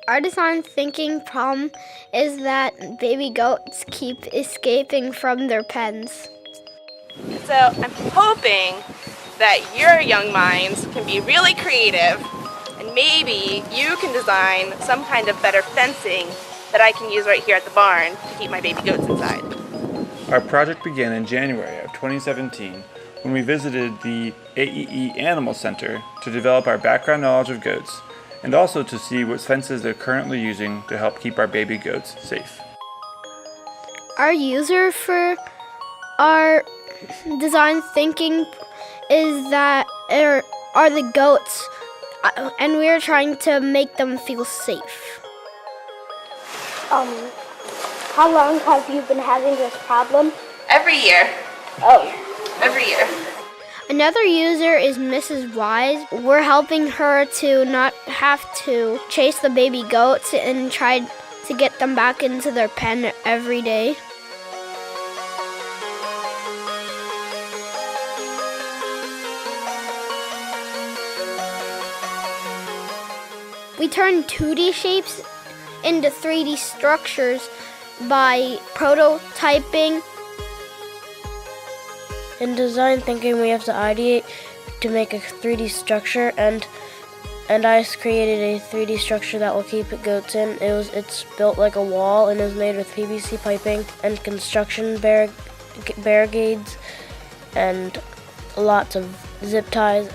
Our design thinking problem is that baby goats keep escaping from their pens. So I'm hoping that your young minds can be really creative and maybe you can design some kind of better fencing that I can use right here at the barn to keep my baby goats inside. Our project began in January of 2017 when we visited the AEE Animal Center to develop our background knowledge of goats and also to see what fences they're currently using to help keep our baby goats safe. Our user for our design thinking is that are the goats, and we're trying to make them feel safe. How long have you been having this problem? Every year. Every year. Another user is Mrs. Wise. We're helping her to not have to chase the baby goats and try to get them back into their pen every day. We turn 2D shapes into 3D structures by prototyping. In design thinking, we have to ideate to make a 3D structure, and I created a 3D structure that will keep goats in. It's built like a wall and is made with PVC piping and construction barricades and lots of zip ties.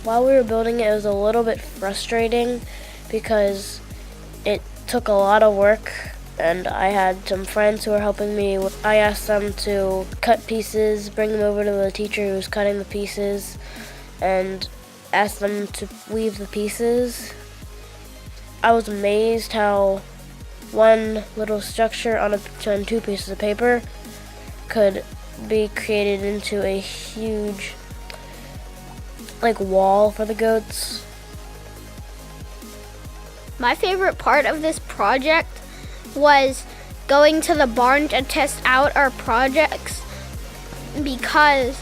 While we were building it, it was a little bit frustrating because it took a lot of work, and I had some friends who were helping me. I asked them to cut pieces, bring them over to the teacher who was cutting the pieces, and asked them to weave the pieces. I was amazed how one little structure on 2 pieces of paper could be created into a huge wall for the goats. My favorite part of this project was going to the barn to test out our projects because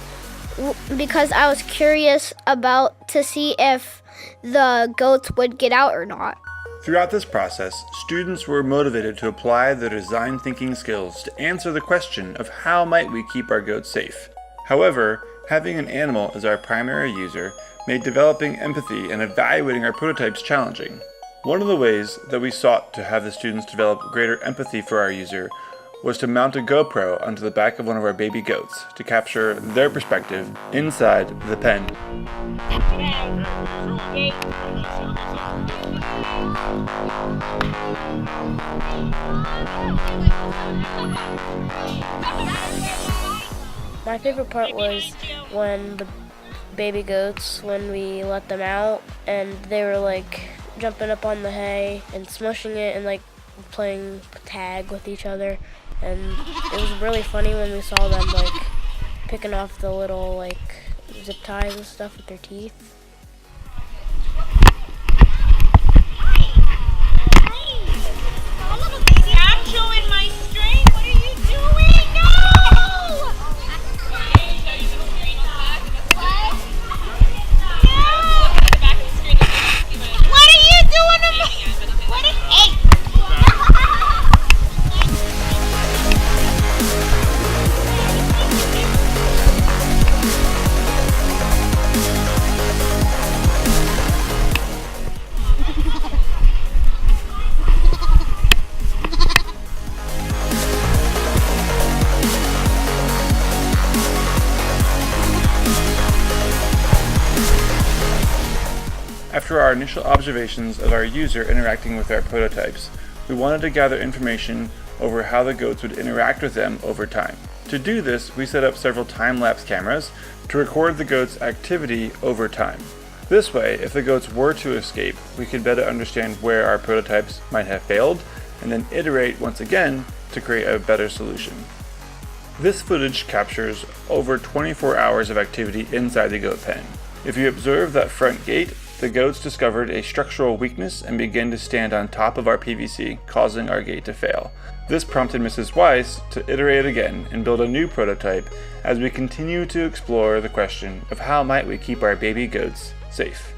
I was curious to see if the goats would get out or not. Throughout this process, students were motivated to apply their design thinking skills to answer the question of how might we keep our goats safe. However, having an animal as our primary user made developing empathy and evaluating our prototypes challenging. One of the ways that we sought to have the students develop greater empathy for our user was to mount a GoPro onto the back of one of our baby goats to capture their perspective inside the pen. My favorite part was when the baby goats, when we let them out, and they were jumping up on the hay and smushing it and playing tag with each other. And it was really funny when we saw them picking off the little zip ties and stuff with their teeth. I'm showing my strength. What are you doing? No! What are you doing to me? What is hey? After our initial observations of our user interacting with our prototypes, we wanted to gather information over how the goats would interact with them over time. To do this, we set up several time-lapse cameras to record the goats' activity over time. This way, if the goats were to escape, we could better understand where our prototypes might have failed, and then iterate once again to create a better solution. This footage captures over 24 hours of activity inside the goat pen. If you observe that front gate, the goats discovered a structural weakness and began to stand on top of our PVC, causing our gate to fail. This prompted Mrs. Weiss to iterate again and build a new prototype as we continue to explore the question of how might we keep our baby goats safe.